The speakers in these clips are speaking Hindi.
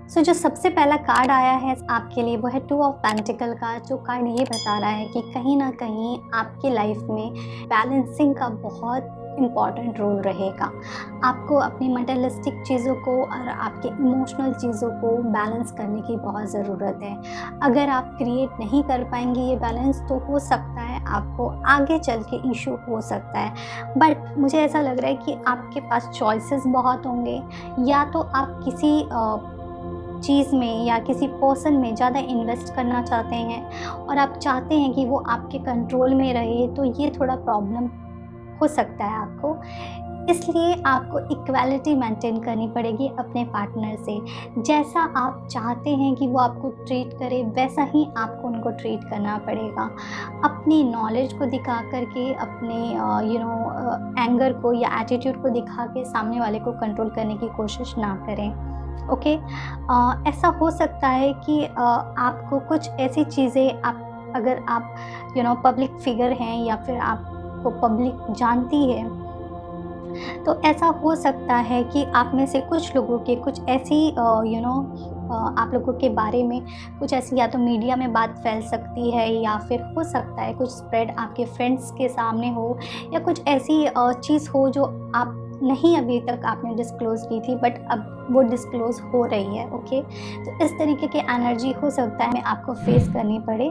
सो जो सबसे पहला कार्ड आया है आपके लिए वो है 2 ऑफ पेंटिकल का, जो कार्ड ये बता रहा है कि कहीं ना कहीं आपकी लाइफ में बैलेंसिंग का बहुत इम्पॉर्टेंट रोल रहेगा। आपको अपनी मटेरियलिस्टिक चीज़ों को और आपके इमोशनल चीज़ों को बैलेंस करने की बहुत ज़रूरत है। अगर आप क्रिएट नहीं कर पाएंगे ये बैलेंस, तो हो सकता है आपको आगे चल के इशू हो सकता है। बट मुझे ऐसा लग रहा है कि आपके पास चॉइसेस बहुत होंगे। या तो आप किसी चीज़ में या किसी पर्सन में ज़्यादा इन्वेस्ट करना चाहते हैं और आप चाहते हैं कि वो आपके कंट्रोल में रहे, तो ये थोड़ा प्रॉब्लम हो सकता है आपको। इसलिए आपको इक्वालिटी मेंटेन करनी पड़ेगी अपने पार्टनर से। जैसा आप चाहते हैं कि वो आपको ट्रीट करे, वैसा ही आपको उनको ट्रीट करना पड़ेगा। अपनी नॉलेज को दिखा करके, अपने एंगर को या एटीट्यूड को दिखा के सामने वाले को कंट्रोल करने की कोशिश ना करें। ओके। ऐसा हो सकता है कि आपको कुछ ऐसी चीज़ें, आप अगर आप पब्लिक फिगर हैं या फिर आपको पब्लिक जानती है, तो ऐसा हो सकता है कि आप में से कुछ लोगों के कुछ ऐसी आप लोगों के बारे में कुछ ऐसी या तो मीडिया में बात फैल सकती है, या फिर हो सकता है कुछ स्प्रेड आपके फ्रेंड्स के सामने हो, या कुछ ऐसी चीज़ हो जो आप नहीं अभी तक आपने डिस्क्लोज़ की थी, बट अब वो डिस्क्लोज़ हो रही है। ओके। तो इस तरीके की एनर्जी हो सकता है आपको फेस करनी पड़े।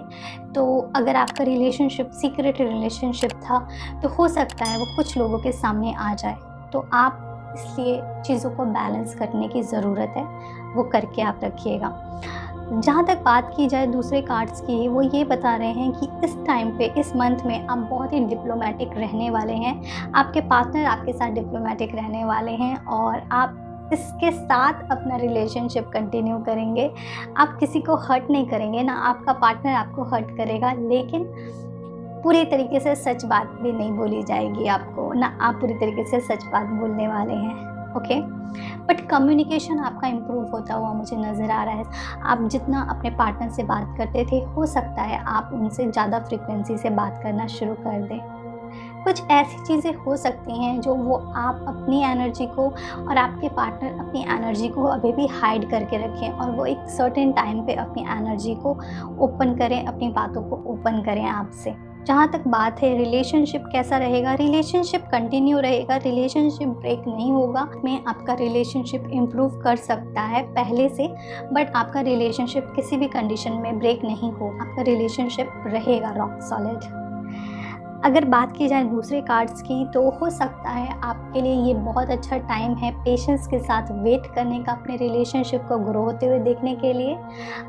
तो अगर आपका रिलेशनशिप सीक्रेट रिलेशनशिप था, तो हो सकता है वो कुछ लोगों के सामने आ जाए। तो आप इसलिए चीज़ों को बैलेंस करने की ज़रूरत है, वो करके आप रखिएगा। जहाँ तक बात की जाए दूसरे कार्ड्स की, वो ये बता रहे हैं कि इस टाइम पे, इस मंथ में आप बहुत ही डिप्लोमेटिक रहने वाले हैं। आपके पार्टनर आपके साथ डिप्लोमेटिक रहने वाले हैं और आप इसके साथ अपना रिलेशनशिप कंटिन्यू करेंगे। आप किसी को हर्ट नहीं करेंगे, ना आपका पार्टनर आपको हर्ट करेगा, लेकिन पूरी तरीके से सच बात भी नहीं बोली जाएगी आपको, ना आप पूरी तरीके से सच बात बोलने वाले हैं। ओके। बट कम्युनिकेशन आपका इम्प्रूव होता हुआ मुझे नज़र आ रहा है। आप जितना अपने पार्टनर से बात करते थे, हो सकता है आप उनसे ज़्यादा फ्रीक्वेंसी से बात करना शुरू कर दें। कुछ ऐसी चीज़ें हो सकती हैं जो वो आप अपनी एनर्जी को और आपके पार्टनर अपनी एनर्जी को अभी भी हाइड करके रखें, और वो एक सर्टेन टाइम पे अपनी एनर्जी को ओपन करें, अपनी बातों को ओपन करें आपसे। जहाँ तक बात है रिलेशनशिप कैसा रहेगा, रिलेशनशिप कंटिन्यू रहेगा, रिलेशनशिप ब्रेक नहीं होगा। में आपका रिलेशनशिप इम्प्रूव कर सकता है पहले से, बट आपका रिलेशनशिप किसी भी कंडीशन में ब्रेक नहीं हो, आपका रिलेशनशिप रहेगा रॉक सॉलिड। अगर बात की जाए दूसरे कार्ड्स की, तो हो सकता है आपके लिए ये बहुत अच्छा टाइम है पेशेंस के साथ वेट करने का, अपने रिलेशनशिप को ग्रो होते हुए देखने के लिए।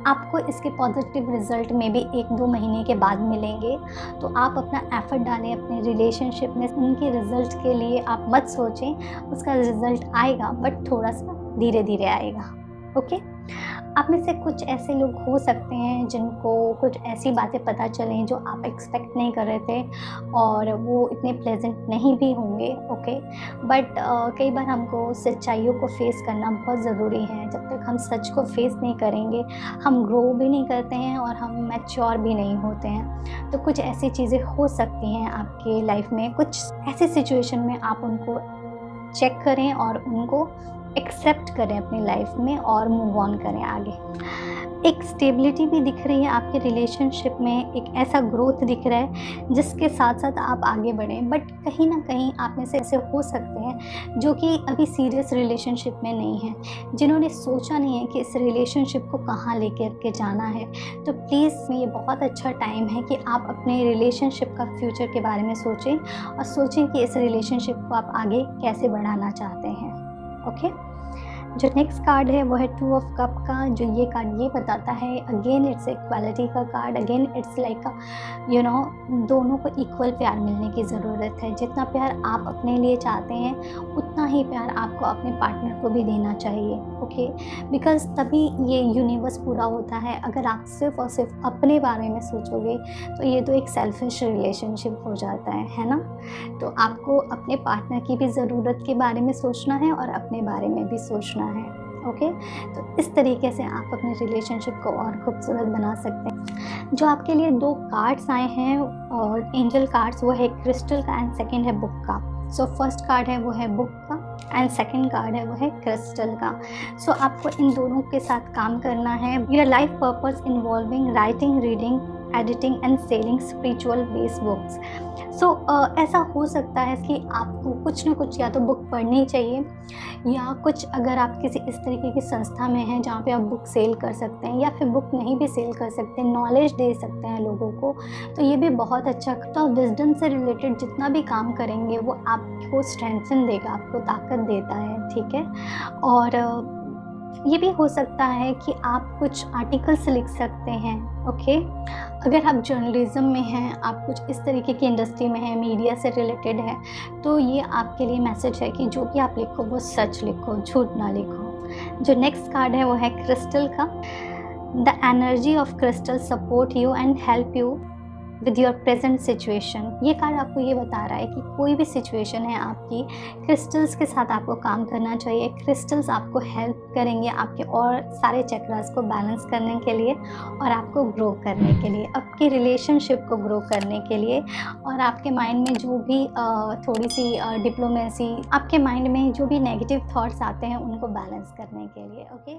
आपको इसके पॉजिटिव रिजल्ट में भी 1-2 महीने के बाद मिलेंगे। तो आप अपना एफर्ट डालें अपने रिलेशनशिप में। उनके रिजल्ट के लिए आप मत सोचें, उसका रिजल्ट आएगा, बट थोड़ा सा धीरे धीरे आएगा। ओके। आप में से कुछ ऐसे लोग हो सकते हैं जिनको कुछ ऐसी बातें पता चलें जो आप एक्सपेक्ट नहीं कर रहे थे, और वो इतने प्लेजेंट नहीं भी होंगे। ओके। बट कई बार हमको सच्चाइयों को फेस करना बहुत ज़रूरी है। जब तक हम सच को फेस नहीं करेंगे, हम ग्रो भी नहीं करते हैं और हम मैच्योर भी नहीं होते हैं। तो कुछ ऐसी चीज़ें हो सकती हैं आपके लाइफ में, कुछ ऐसी सिचुएशन में आप उनको चेक करें और उनको एक्सेप्ट करें अपनी लाइफ में और मूव ऑन करें आगे। एक स्टेबिलिटी भी दिख रही है आपके रिलेशनशिप में, एक ऐसा ग्रोथ दिख रहा है जिसके साथ साथ आप आगे बढ़ें। बट कहीं ना कहीं आप में से ऐसे हो सकते हैं जो कि अभी सीरियस रिलेशनशिप में नहीं हैं, जिन्होंने सोचा नहीं है कि इस रिलेशनशिप को कहाँ लेकर के जाना है। तो प्लीज़ ये बहुत अच्छा टाइम है कि आप अपने रिलेशनशिप का फ्यूचर के बारे में सोचें, और सोचें कि इस रिलेशनशिप को आप आगे कैसे बढ़ाना चाहते हैं। ओके। जो नेक्स्ट कार्ड है वो है 2 ऑफ कप का। जो ये कार्ड ये बताता है, अगेन इट्स इक्वालिटी का कार्ड। अगेन इट्स लाइक दोनों को इक्वल प्यार मिलने की ज़रूरत है। जितना प्यार आप अपने लिए चाहते हैं, उतना ही प्यार आपको अपने पार्टनर को भी देना चाहिए। ओके। बिकॉज तभी ये यूनिवर्स पूरा होता है। अगर आप सिर्फ और सिर्फ अपने बारे में सोचोगे, तो ये तो एक सेल्फिश रिलेशनशिप हो जाता है ना। तो आपको अपने पार्टनर की भी ज़रूरत के बारे में सोचना है और अपने बारे में भी सोचना है। ओके। तो इस तरीके से आप अपने रिलेशनशिप को और खूबसूरत बना सकते हैं। जो आपके लिए 2 कार्ड्स आए हैं और एंजल कार्ड्स, वो है क्रिस्टल का एंड सेकंड है बुक का। सो फर्स्ट कार्ड है वो है बुक का, एंड सेकंड कार्ड है वो है क्रिस्टल का। सो आपको इन दोनों के साथ काम करना है। Your life purpose involving writing, reading, editing and selling spiritual based books. So ऐसा हो सकता है कि आपको कुछ ना कुछ या तो बुक पढ़नी चाहिए, या कुछ अगर आप किसी इस तरीके की संस्था में हैं जहाँ पे आप बुक सेल कर सकते हैं, या फिर बुक नहीं भी सेल कर सकते, नॉलेज दे सकते हैं लोगों को, तो ये भी बहुत अच्छा। तो विजडम से रिलेटेड जितना भी काम करेंगे वो आपको स्ट्रेंथन देगा, आपको ताकत देता है, ठीक है। और ये भी हो सकता है कि आप कुछ आर्टिकल्स लिख सकते हैं, ओके। अगर आप जर्नलिज्म में हैं, आप कुछ इस तरीके की इंडस्ट्री में हैं, मीडिया से रिलेटेड है, तो ये आपके लिए मैसेज है कि जो भी आप लिखो वो सच लिखो, झूठ ना लिखो। जो नेक्स्ट कार्ड है वो है क्रिस्टल का। The energy of crystal support you and help you with your present situation. ये कार्ड आपको ये बता रहा है कि कोई भी सिचुएशन है आपकी, क्रिस्टल्स के साथ आपको काम करना चाहिए। क्रिस्टल्स आपको हेल्प करेंगे आपके और सारे चक्रास को बैलेंस करने के लिए, और आपको ग्रो करने के लिए, आपकी रिलेशनशिप को ग्रो करने के लिए, और आपके माइंड में जो भी थोड़ी सी डिप्लोमेसी, आपके माइंड में जो भी नेगेटिव थॉट्स आते हैं उनको बैलेंस करने के लिए, ओके।